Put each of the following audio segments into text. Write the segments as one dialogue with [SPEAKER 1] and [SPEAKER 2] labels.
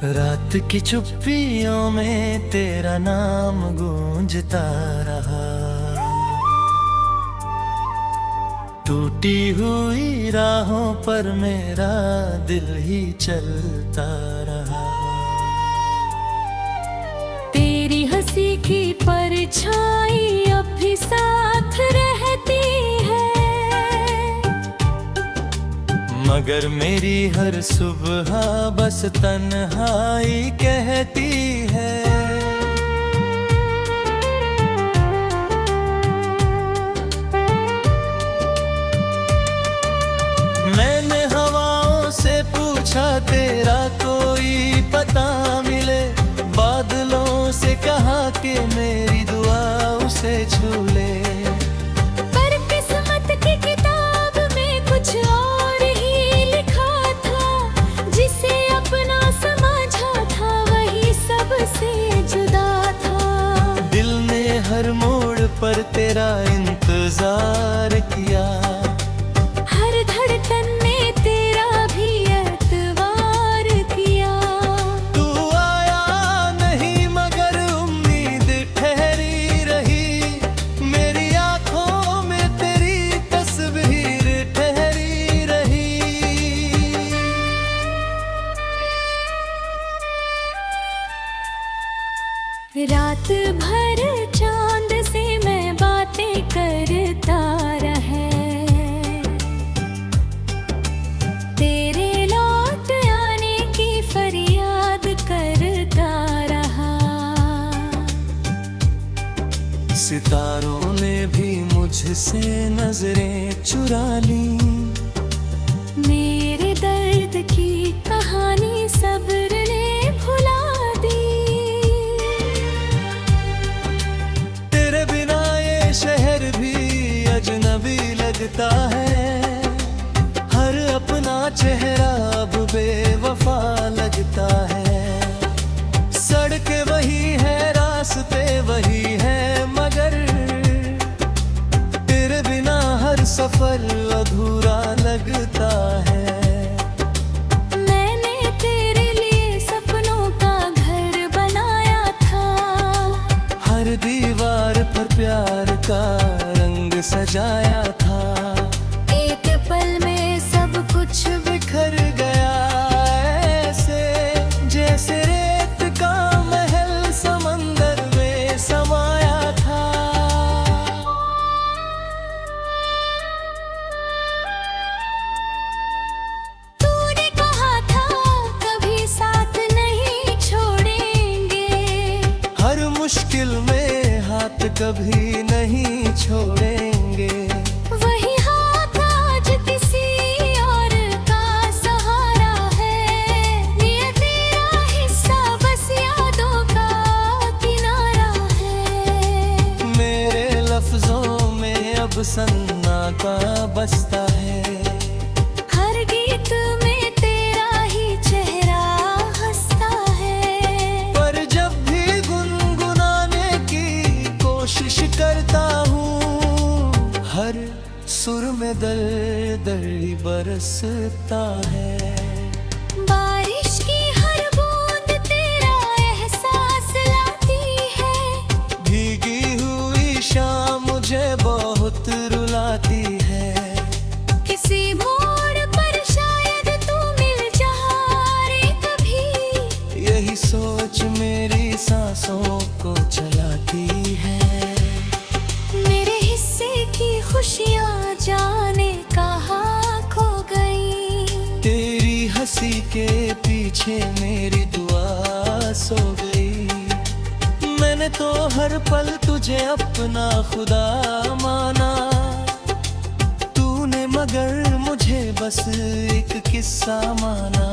[SPEAKER 1] रात की चुप्पियों में तेरा नाम गूंजता रहा। टूटी हुई राहों पर मेरा दिल ही चलता रहा।
[SPEAKER 2] तेरी हंसी की परछाई अब भी साथ रहती है,
[SPEAKER 1] मगर मेरी हर सुबह बस तन्हाई कहती है। मैंने हवाओं से पूछा तेरा कोई पता मिले, बादलों से कहा कि मेरी दुआ उसे छू ले।
[SPEAKER 2] पर किस्मत की किताब में कुछ और ही लिखा था, जिसे अपना समझा था वही सबसे जुदा था।
[SPEAKER 1] दिल ने हर मोड़ पर तेरा इंतजार किया,
[SPEAKER 2] हर धड़कन में तेरा भी एतबार किया।
[SPEAKER 1] तू आया नहीं मगर उम्मीद ठहरी रही, मेरी आंखों में तेरी तस्वीर ठहरी रही।
[SPEAKER 2] रात भर चांद से मैं बातें करता रहा, तेरे लौट आने की फरियाद करता रहा।
[SPEAKER 1] सितारों ने भी मुझसे नजरें चुरा ली,
[SPEAKER 2] मेरे दर्द की कहानी सब्र ने भुला दी।
[SPEAKER 1] तेरे बिना ये शहर भी अजनबी लगता है, हर अपना चेहरा अब बेवफा लगता है। सड़क वही है रास्ते वही है, मगर तेरे बिना हर सफर अधूरा लगता है।
[SPEAKER 2] मैंने तेरे लिए सपनों का घर बनाया था,
[SPEAKER 1] हर दीवार पर प्यार का रंग सजाया था।
[SPEAKER 2] एक पल में सब कुछ
[SPEAKER 1] बिखर गया ऐसे, जैसे रेत का महल समंदर में समाया था।
[SPEAKER 2] तूने कहा था कभी साथ नहीं छोड़ेंगे,
[SPEAKER 1] हर मुश्किल में हाथ कभी नहीं छोड़ेंगे।
[SPEAKER 2] वही हाथ आज किसी और का सहारा है, ये तेरा हिस्सा बस यादों का किनारा है।
[SPEAKER 1] मेरे लफ्जों में अब सन्नाटा बसता है,
[SPEAKER 2] हर गीत में तेरा ही चेहरा हंसता है।
[SPEAKER 1] पर जब भी गुनगुनाने की कोशिश करता हूँ, हर सुर में दर्द ही बरसता है।
[SPEAKER 2] बारिश की हर बूंद तेरा एहसास लाती है,
[SPEAKER 1] भीगी हुई शाम मुझे बहुत रुलाती है।
[SPEAKER 2] किसी मोड़ पर शायद तू मिल जाए कभी,
[SPEAKER 1] यही सोच मेरी सांसों को चलाती है।
[SPEAKER 2] मेरे हिस्से की खुशियाँ जाने कहाँ खो गई,
[SPEAKER 1] तेरी हंसी के पीछे मेरी दुआ सो गई। मैंने तो हर पल तुझे अपना खुदा माना, तूने मगर मुझे बस एक किस्सा माना।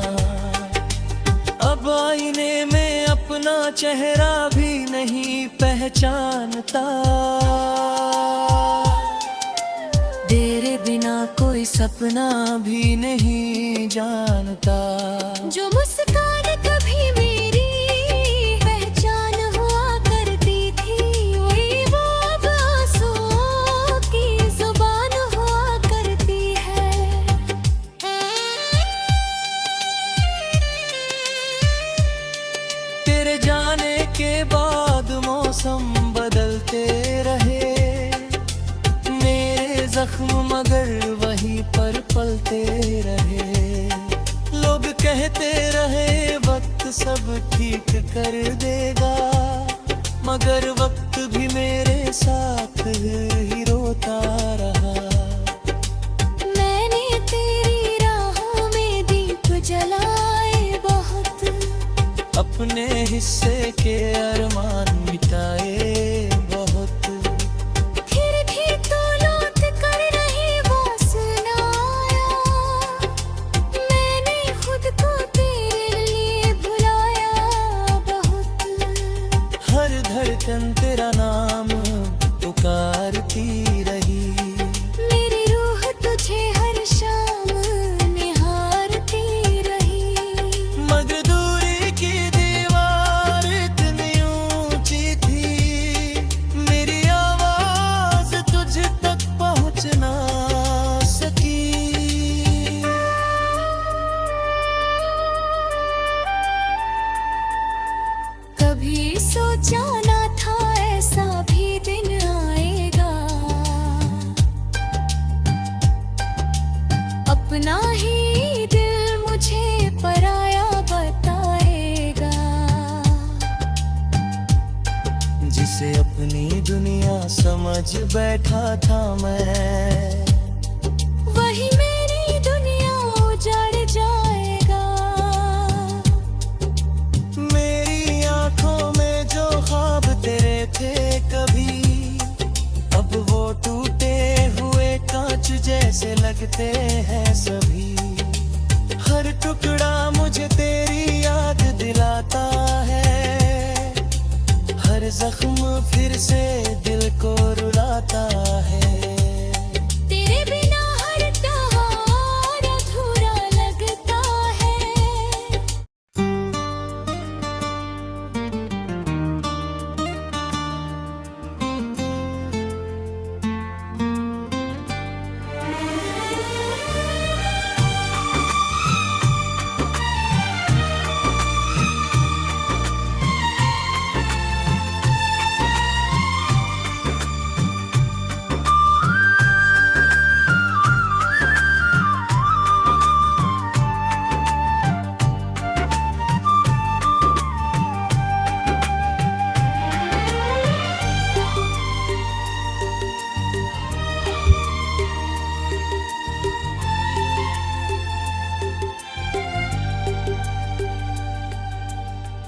[SPEAKER 1] अब आईने में अपना चेहरा भी नहीं पहचानता, तेरे बिना कोई सपना भी नहीं जानता।
[SPEAKER 2] जो मुस्कान कभी मेरी पहचान हुआ करती थी, वही वो अब आंसुओं की जुबान हुआ करती है।
[SPEAKER 1] कहते रहे, लोग कहते रहे वक्त सब ठीक कर देगा, मगर वक्त भी मेरे साथ ही रोता रहा।
[SPEAKER 2] मैंने तेरी राहों में दीप जलाए बहुत,
[SPEAKER 1] अपने हिस्से के अरमान मिटाए बहुत,
[SPEAKER 2] फिर भी तू लौट कर नहीं वो सुनाया। मैंने खुद को तेरे लिए भुलाया बहुत।
[SPEAKER 1] हर धड़कन तेरा नाम पुकारती रही,
[SPEAKER 2] मेरी रूह तुझे हर शाम निहारती रही।
[SPEAKER 1] मगर दूरी की दीवार इतनी ऊंची थी, मेरी आवाज तुझ तक पहुंच ना सकी।
[SPEAKER 2] कभी सोचा ना था ऐसा भी दिन आएगा, अपना ही दिल मुझे पराया बताएगा।
[SPEAKER 1] जिसे अपनी दुनिया समझ बैठा था मैं,
[SPEAKER 2] वही मेरी दुनिया उजाड़ जाएगा।
[SPEAKER 1] मेरी आंखों में जो ख्वाब तेरे थे कभी, अब वो टूटे हुए कांच जैसे लगते हैं सभी। हर टुकड़ा मुझे तेरी याद दिलाता है, हर जख्म फिर से दिल को रुलाता है।
[SPEAKER 2] तेरे बिना हर त्योहार अधूरा लगता है।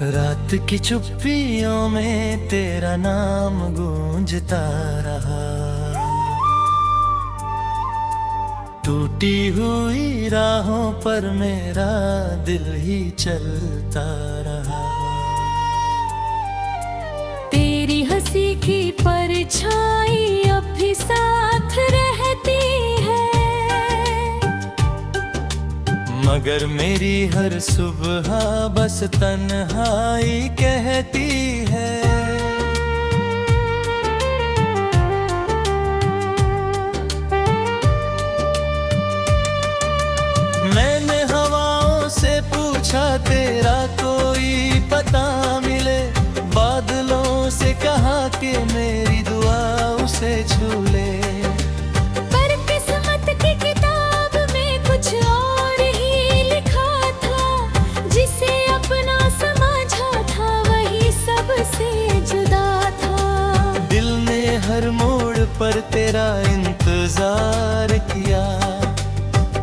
[SPEAKER 1] रात की चुप्पियों में तेरा नाम गूंजता रहा, टूटी हुई राहों पर मेरा दिल ही चलता रहा।
[SPEAKER 2] तेरी हंसी की परछाई अब भी साथ रहती है,
[SPEAKER 1] मगर मेरी हर सुबह बस तन्हाई कहती है। मैंने हवाओं से पूछा तेरा कोई पता मिले, बादलों से कहा कि मेरी दुआ उसे छू ले।
[SPEAKER 2] पर किस्मत की किताब में कुछ और ही लिखा था, जिसे अपना समझा था वही सबसे जुदा था।
[SPEAKER 1] दिल ने हर मोड़ पर तेरा इंतजार किया,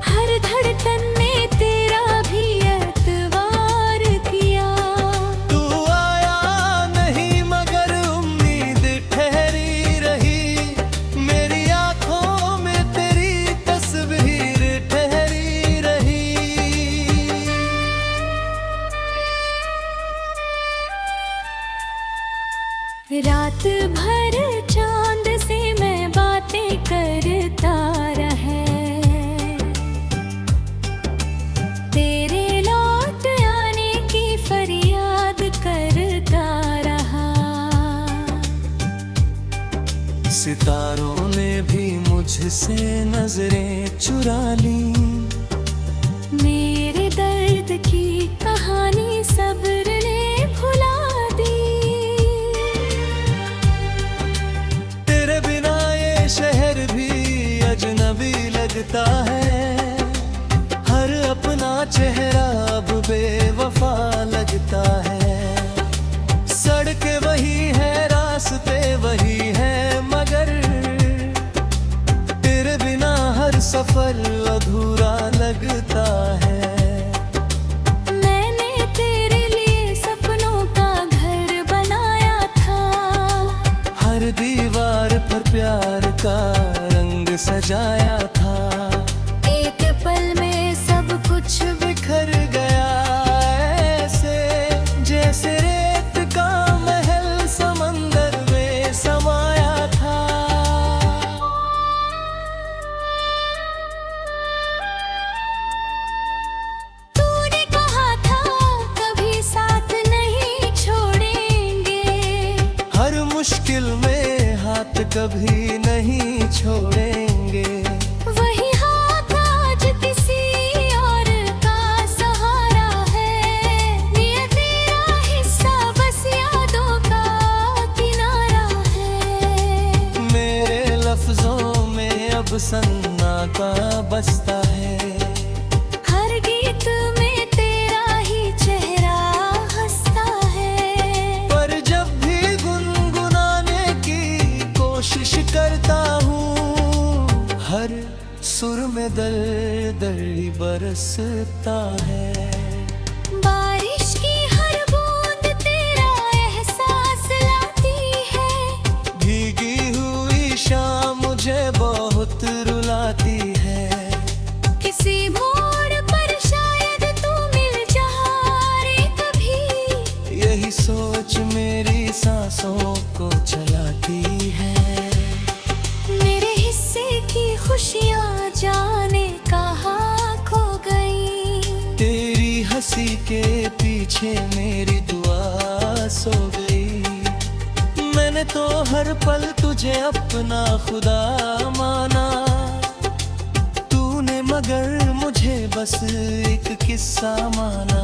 [SPEAKER 2] हर धड़कन में तेरा भी एतबार किया।
[SPEAKER 1] तू आया नहीं मगर उम्मीद ठहरी रही, मेरी आंखों में तेरी तस्वीर ठहरी रही।
[SPEAKER 2] रात भर चांद से मैं बातें करता रहा, तेरे लौट आने की फरियाद करता रहा।
[SPEAKER 1] सितारों ने भी मुझसे नजरें चुरा ली,
[SPEAKER 2] मेरे दर्द की कहानी सब्र ने भुला दी।
[SPEAKER 1] तेरे बिना ये शहर भी अजनबी लगता है, लगता है। सड़कें वही है, रास्ते वही है, मगर तेरे बिना हर सफर अधूरा लगता है।
[SPEAKER 2] मैंने तेरे लिए सपनों का घर बनाया था,
[SPEAKER 1] हर दीवार पर प्यार का रंग सजाया था।
[SPEAKER 2] एक पल में सब कुछ
[SPEAKER 1] बिखर गया ऐसे, जैसे रेत का महल समंदर में समाया था।
[SPEAKER 2] तूने कहा था कभी साथ नहीं छोड़ेंगे,
[SPEAKER 1] हर मुश्किल में हाथ कभी नहीं छोड़ेंगे।
[SPEAKER 2] वही हाथ आज किसी और का सहारा है, ये तेरा हिस्सा बस यादों का किनारा है।
[SPEAKER 1] मेरे लफ्जों में अब सन्नाटा बसता है,
[SPEAKER 2] हर गीत में तेरा ही चेहरा हंसता है।
[SPEAKER 1] पर जब भी गुनगुनाने की कोशिश करता हूँ, हर सुर में दर्द ही बरसता है।
[SPEAKER 2] बारिश की हर बूंद तेरा एहसास लाती है,
[SPEAKER 1] भीगी हुई शाम मुझे बहुत रुलाती है।
[SPEAKER 2] किसी मोड़ पर शायद तू मिल जाए कभी,
[SPEAKER 1] यही सोच मेरी सांसों को चलाती है।
[SPEAKER 2] मेरे हिस्से की खुशियाँ जाने कहाँ खो गई,
[SPEAKER 1] तेरी हंसी के पीछे मेरी दुआ सो गई। मैंने तो हर पल तुझे अपना खुदा माना, तूने मगर मुझे बस एक किस्सा माना।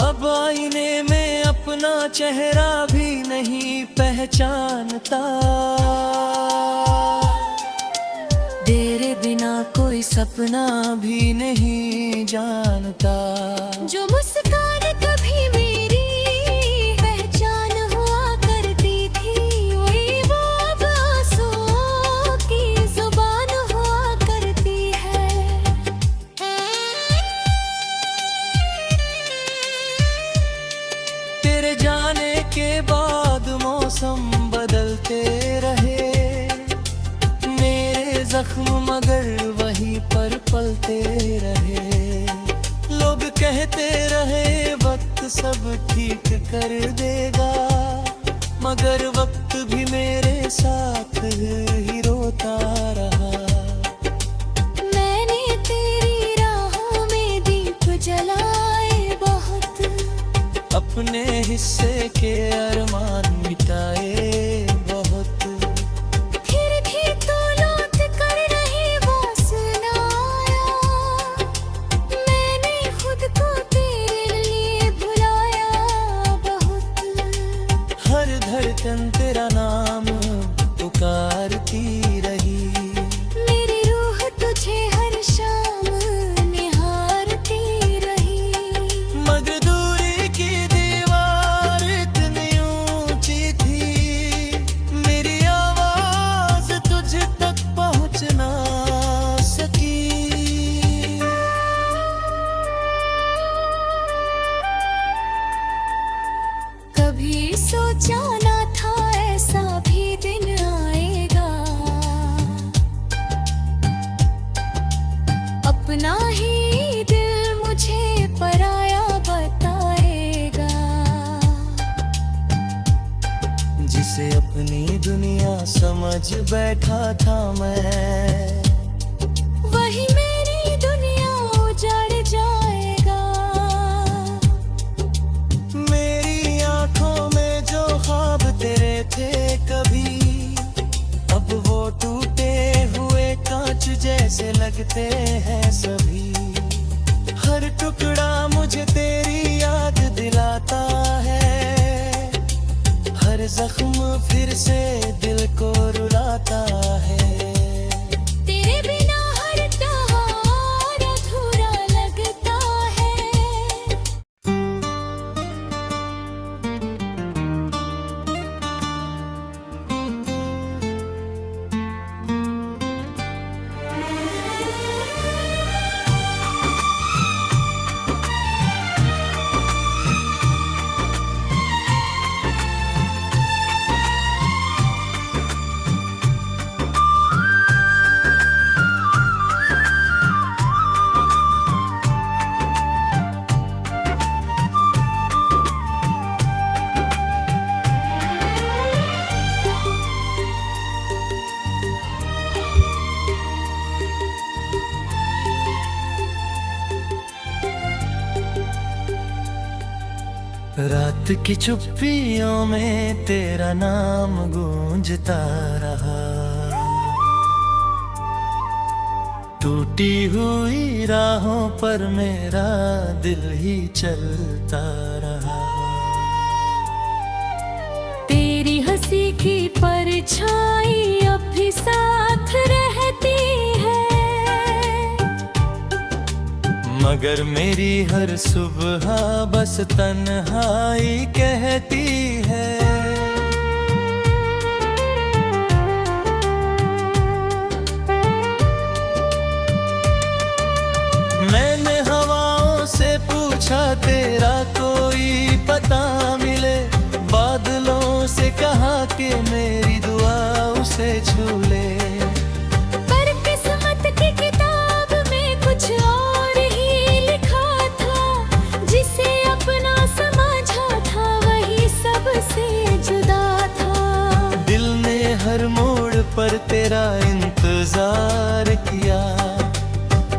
[SPEAKER 1] अब आईने में अपना चेहरा भी नहीं पहचानता, तेरे बिना कोई सपना भी नहीं जानता।
[SPEAKER 2] जो मुस्कान कभी मेरी पहचान हुआ करती थी, वही वो अब आंसुओं की जुबान हुआ करती है।
[SPEAKER 1] तेरे जाने के बाद मौसम बदलते रहे, मेरे जख्म मगर वहीं पर पलते रहे। लोग कहते रहे वक्त सब ठीक कर देगा, मगर वक्त भी मेरे साथ ही रोता रहा।
[SPEAKER 2] मैंने तेरी राहों में दीप जलाए बहुत,
[SPEAKER 1] अपने हिस्से के अरमान मिटाए बहुत।
[SPEAKER 2] फिर भी तू लौट कर नहीं वासनाया, मैंने खुद को तेरे लिए भुलाया बहुत।
[SPEAKER 1] हर धड़कन तेरा नाम पुकारती रही,
[SPEAKER 2] मेरी रूह तुझे हर शाम निहारती रही।
[SPEAKER 1] मगर दूरी की दीवार इतनी ऊंची थी, मेरी आवाज तुझ तक पहुंच ना सकी।
[SPEAKER 2] कभी सोचा ना था ऐसा भी दिन आएगा, अपना ही दिल मुझे पराया बताएगा।
[SPEAKER 1] जिसे अपनी दुनिया समझ बैठा था मैं,
[SPEAKER 2] वही मेरी दुनिया उजाड़ जाएगा।
[SPEAKER 1] मेरी आंखों में जो ख्वाब तेरे थे कभी, अब वो टूटे हुए कांच जैसे लगते हैं सभी। हर टुकड़ा मुझे तेरी याद दिलाता है, हर जख्म फिर से दिल को रुलाता है।
[SPEAKER 2] तेरे बिना हर त्योहार अधूरा लगता है।
[SPEAKER 1] रात की चुप्पियों में तेरा नाम गूंजता रहा, टूटी हुई राहों पर मेरा दिल ही चलता रहा।
[SPEAKER 2] तेरी हंसी की परछाई अब भी साथ रहती है,
[SPEAKER 1] मगर मेरी हर सुबह बस तन्हाई कहती है। मैंने हवाओं से पूछा तेरा कोई पता मिले, बादलों से कहा कि मेरी दुआ उसे छू ले।
[SPEAKER 2] पर किस्मत की किताब में कुछ और ही लिखा था, जिसे अपना समझा था वही सबसे जुदा था।
[SPEAKER 1] दिल ने हर मोड़ पर तेरा इंतजार किया,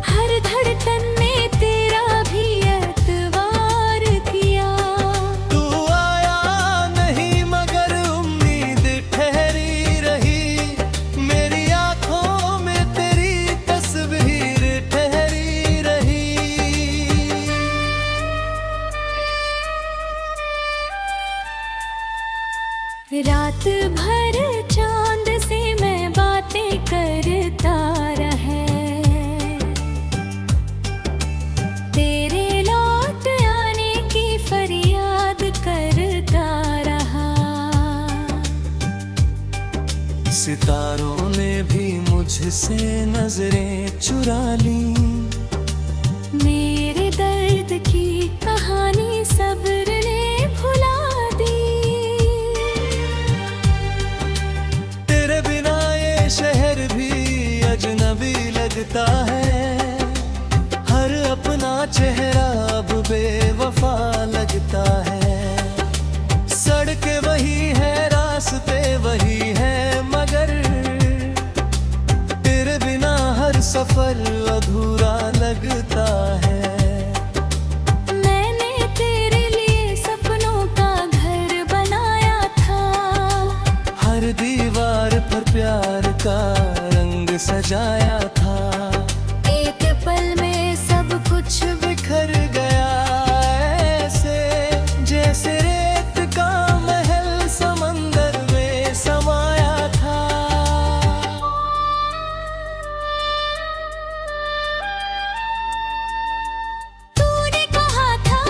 [SPEAKER 2] हर धड़कन में तेरा भी एतबार किया।
[SPEAKER 1] तू आया नहीं मगर उम्मीद ठहरी रही, मेरी आंखों में तेरी तस्वीर ठहरी रही।
[SPEAKER 2] रात भर चांद से मैं बातें करता रहे, तेरे लौट आने की फरियाद करता रहा।
[SPEAKER 1] सितारों ने भी मुझसे नजरें चुरा ली,
[SPEAKER 2] मेरे दर्द की कहानी सब्र ने भुला दी।
[SPEAKER 1] तेरे बिना ये शहर भी अजनबी लगता है, हर अपना चेहरा अब बेवफा लगता है। सड़कें वही है, रास्ते वही है, मगर तेरे बिना हर सफर अधूरा लगता है।
[SPEAKER 2] मैंने तेरे लिए सपनों का घर बनाया था,
[SPEAKER 1] हर दीवार पर प्यार का रंग सजाया था।
[SPEAKER 2] एक पल में सब कुछ
[SPEAKER 1] बिखर गया ऐसे, जैसे रेत का महल समंदर में समाया था।
[SPEAKER 2] तूने कहा था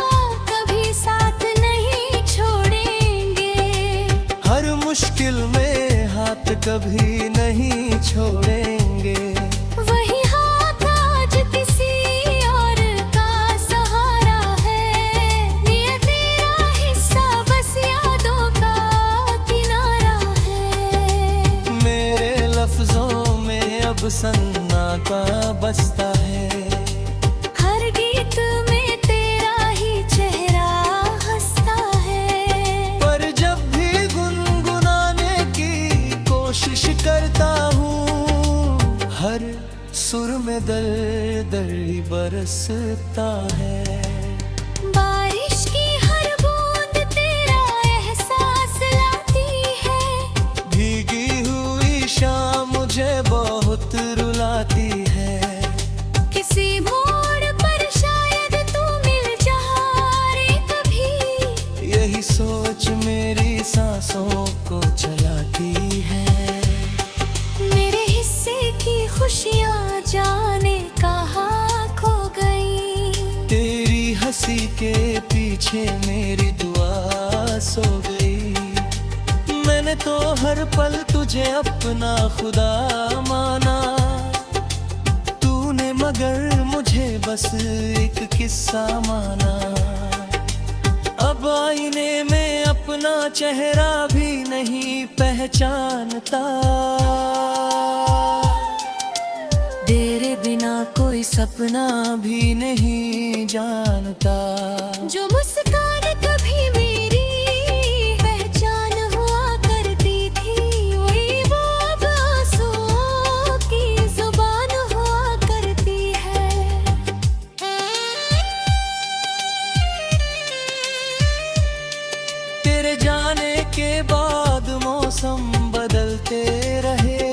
[SPEAKER 2] कभी साथ नहीं छोड़ेंगे,
[SPEAKER 1] हर मुश्किल में हाथ कभी नहीं छोड़ेंगे।
[SPEAKER 2] वही हाथ आज किसी और का सहारा है, ये तेरा हिस्सा बस यादों का किनारा है।
[SPEAKER 1] मेरे लफ्जों में अब सन्नाटा बसता है,
[SPEAKER 2] हर गीत में तेरा ही चेहरा हंसता है।
[SPEAKER 1] पर जब भी गुनगुनाने की कोशिश करता हूँ, हर सुर में दर्द ही बरसता है।
[SPEAKER 2] बारिश की हर बूंद तेरा एहसास लाती है,
[SPEAKER 1] भीगी हुई शाम मुझे बहुत रुलाती है।
[SPEAKER 2] किसी मोड़ पर शायद तू मिल जाए कभी,
[SPEAKER 1] यही सोच मेरी सांसों को चलाती है।
[SPEAKER 2] मेरे हिस्से की खुशियाँ जाने कहाँ खो गई,
[SPEAKER 1] तेरी हंसी के पीछे मेरी दुआ सो गई। मैंने तो हर पल तुझे अपना खुदा माना, तूने मगर मुझे बस एक किस्सा माना। अब आईने में अपना चेहरा भी नहीं पहचानता, तेरे बिना कोई सपना भी नहीं जानता।
[SPEAKER 2] जो मुस्कान कभी मेरी पहचान हुआ करती थी, वही वो अब आंसुओं की जुबान हुआ करती है।
[SPEAKER 1] मौसम बदलते रहे,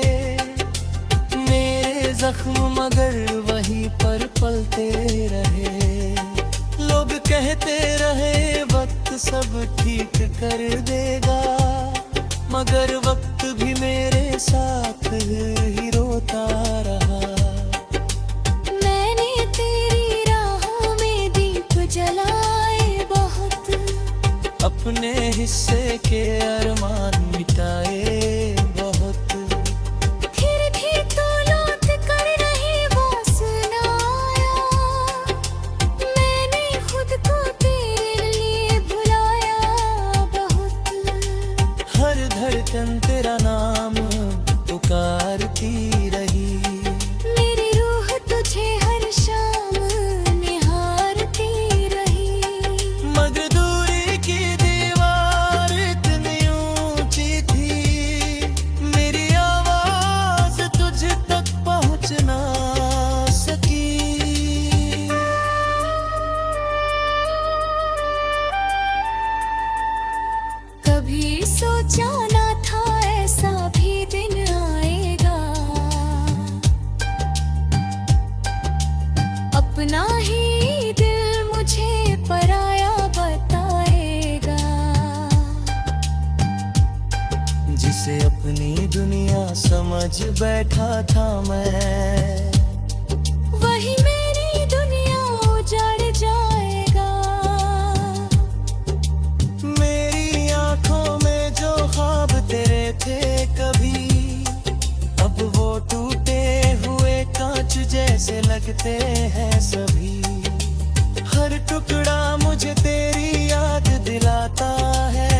[SPEAKER 1] मेरे जख्म मगर वहीं पर पलते रहे। लोग कहते रहे वक्त सब ठीक कर देगा, मगर वक्त भी मेरे साथ ही रोता रहा।
[SPEAKER 2] मैंने तेरी राहों में दीप जलाए बहुत,
[SPEAKER 1] अपने हिस्से के अरमान मिटाए बहुत।
[SPEAKER 2] फिर भी तू लौट कर नहीं वो सुनाया, मैंने खुद को तेरे लिए भुलाया बहुत।
[SPEAKER 1] हर धड़कन तेरा नाम पुकारती रही,
[SPEAKER 2] मेरी रूह तुझे हर शाम निहारती रही।
[SPEAKER 1] मगर दूरी की दीवार इतनी ऊंची थी, मेरी आवाज तुझ तक पहुंच ना सकी।
[SPEAKER 2] कभी सोचा ना था ऐसा भी दिन आएगा, अपना ही दिल मुझे पराया बताएगा।
[SPEAKER 1] जिसे अपनी दुनिया समझ बैठा था मैं,
[SPEAKER 2] वही मेरी दुनिया उजाड़ जाएगा।
[SPEAKER 1] मेरी आंखों में जो ख्वाब तेरे थे कभी, अब वो टूटे हुए कांच जैसे लगते हैं सभी। हर टुकड़ा मुझे तेरी याद दिलाता है,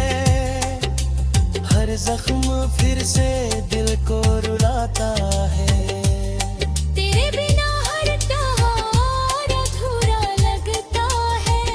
[SPEAKER 1] हर जख्म फिर से दिल को रुलाता है।
[SPEAKER 2] तेरे बिना हर त्योहार अधूरा लगता है।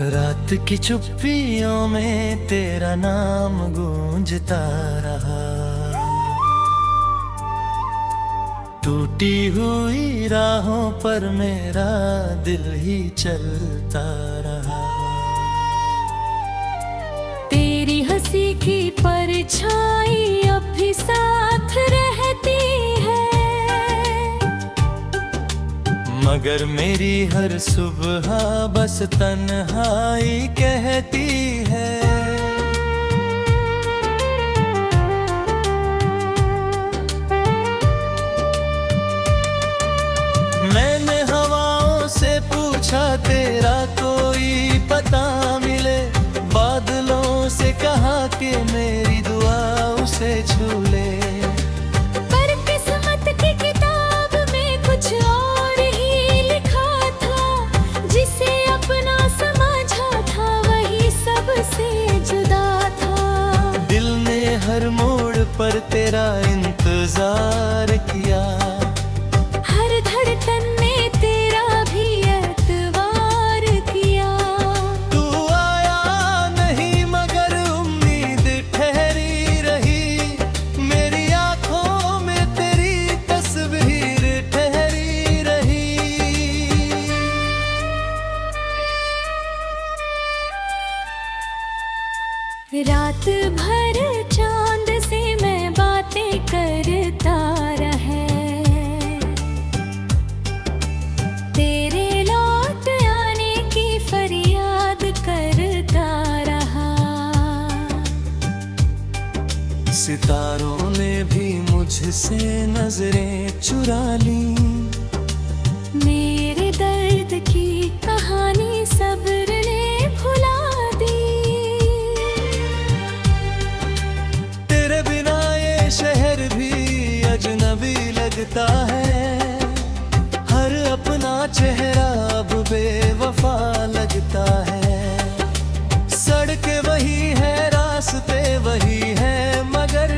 [SPEAKER 1] रात की चुप्पियों में तेरा नाम गूंजता रहा, टूटी हुई राहों पर मेरा दिल ही चलता रहा।
[SPEAKER 2] तेरी हंसी की परछाई अब भी साथ रहती है,
[SPEAKER 1] मगर मेरी हर सुबह बस तन्हाई कहती है। मैंने हवाओं से पूछा तेरा कोई पता मिले, बादलों से कहा कि मेरी दुआ उसे छू ले।
[SPEAKER 2] पर किस्मत की किताब में कुछ और ही लिखा था, जिसे अपना समझा था वही सबसे जुदा था।
[SPEAKER 1] दिल ने हर मोड़ पर तेरा इंतजार किया,
[SPEAKER 2] हर धड़कन में तेरा भी एतबार किया।
[SPEAKER 1] तू आया नहीं मगर उम्मीद ठहरी रही, मेरी आंखों में तेरी तस्वीर ठहरी रही।
[SPEAKER 2] रात भर चांद से मैं बातें करता रहा, तेरे लौट आने की फरियाद करता रहा।
[SPEAKER 1] सितारों ने भी मुझसे नजरें चुरा ली,
[SPEAKER 2] मेरे दर्द की कहानी सब्र ने भुला दी।
[SPEAKER 1] लगता है, हर अपना चेहरा अब बेवफा लगता है। सड़कें वही है, रास्ते वही है, मगर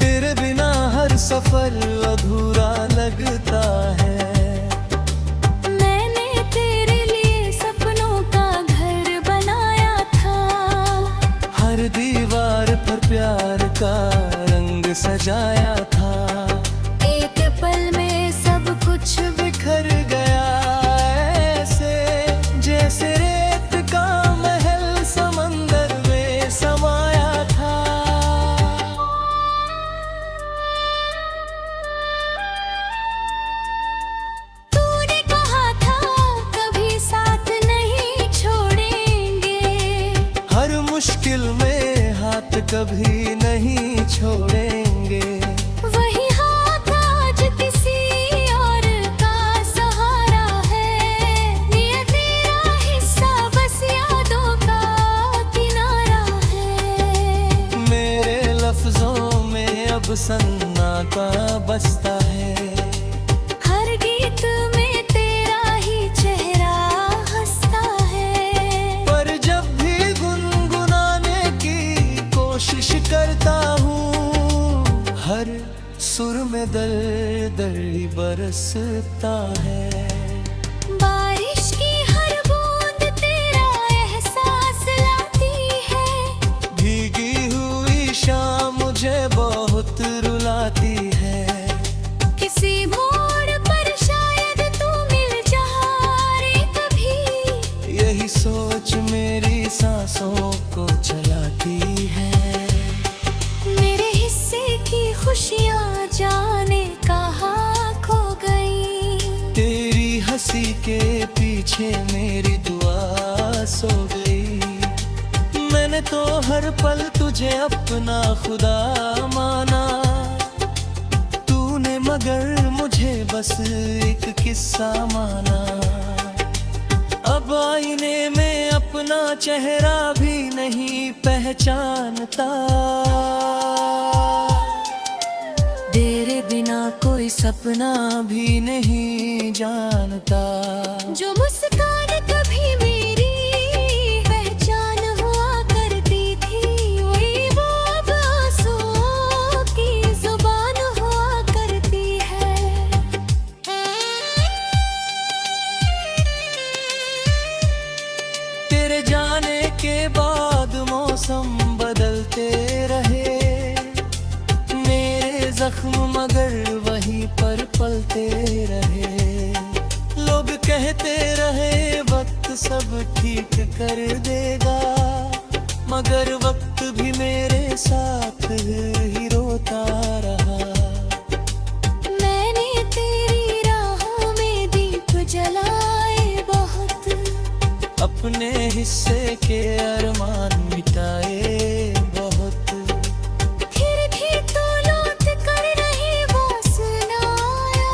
[SPEAKER 1] तेरे बिना हर सफर अधूरा लगता है।
[SPEAKER 2] मैंने तेरे लिए सपनों का घर बनाया था,
[SPEAKER 1] हर दीवार पर प्यार का रंग सजाया था।
[SPEAKER 2] एक पल में सब कुछ
[SPEAKER 1] बिखर गया ऐसे, जैसे रेत का महल समंदर में समाया था।
[SPEAKER 2] तूने कहा था कभी साथ नहीं छोड़ेंगे,
[SPEAKER 1] हर मुश्किल में हाथ कभी नहीं छोड़ेंगे।
[SPEAKER 2] वही हाथ आज किसी और का सहारा है, ये तेरा हिस्सा बस यादों का किनारा है।
[SPEAKER 1] मेरे लफ्जों में अब सन्नाटा बसता है,
[SPEAKER 2] हर गीत में तेरा ही चेहरा हंसता है।
[SPEAKER 1] पर जब भी गुनगुनाने की कोशिश करता हूँ, हर सुर में दर्द ही बरसता है।
[SPEAKER 2] बारिश की हर बूंद तेरा एहसास लाती है,
[SPEAKER 1] भीगी हुई शाम मुझे बहुत रुलाती है।
[SPEAKER 2] किसी मोड़ पर शायद तू मिल जाए कभी,
[SPEAKER 1] यही सोच मेरी सांसों को चलाती है।
[SPEAKER 2] मेरे हिस्से की खुशियाँ जाने कहाँ खो गई।
[SPEAKER 1] तेरी हंसी के पीछे मेरी दुआ सो गई। मैंने तो हर पल तुझे अपना खुदा माना, तूने मगर मुझे बस एक किस्सा माना। अब आईने में अपना चेहरा भी नहीं पहचानता, तेरे बिना कोई सपना भी नहीं जानता।
[SPEAKER 2] जो मुस्कान कभी मेरी पहचान हुआ करती थी, वही वो अब आंसुओं की जुबान हुआ करती है।
[SPEAKER 1] तेरे जाने के बाद मौसम बदलते रहे, मेरे जख्म मगर वहीं पर पलते रहे। लोग कहते रहे वक्त सब ठीक कर देगा, मगर वक्त भी मेरे साथ ही रोता रहा।
[SPEAKER 2] मैंने तेरी राहों में दीप जलाए बहुत,
[SPEAKER 1] अपने हिस्से के अरमान मिटाए बहुत।
[SPEAKER 2] फिर भी तू लौट कर नहीं वासनाया,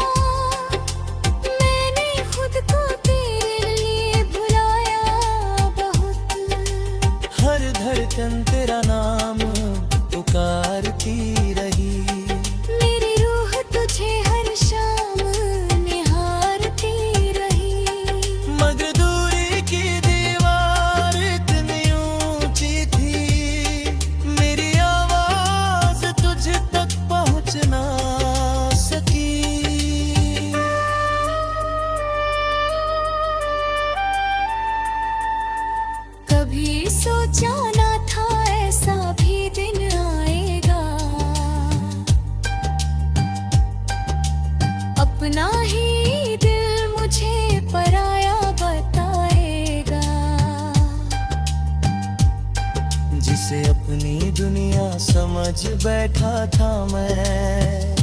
[SPEAKER 2] मैंने खुद को तेरे लिए भुलाया बहुत।
[SPEAKER 1] हर धड़कन तेरा नाम पुकारती रही,
[SPEAKER 2] मेरी रूह तुझे हर शाम निहारती रही।
[SPEAKER 1] मगर दूरी की दीवार इतनी ऊंची थी, मेरी आवाज तुझ तक पहुंच ना सकी।
[SPEAKER 2] कभी सोचा ना था ऐसा भी दिन आएगा, अपना ही दिल मुझे पराया बताएगा।
[SPEAKER 1] जिसे अपनी दुनिया समझ बैठा था मैं,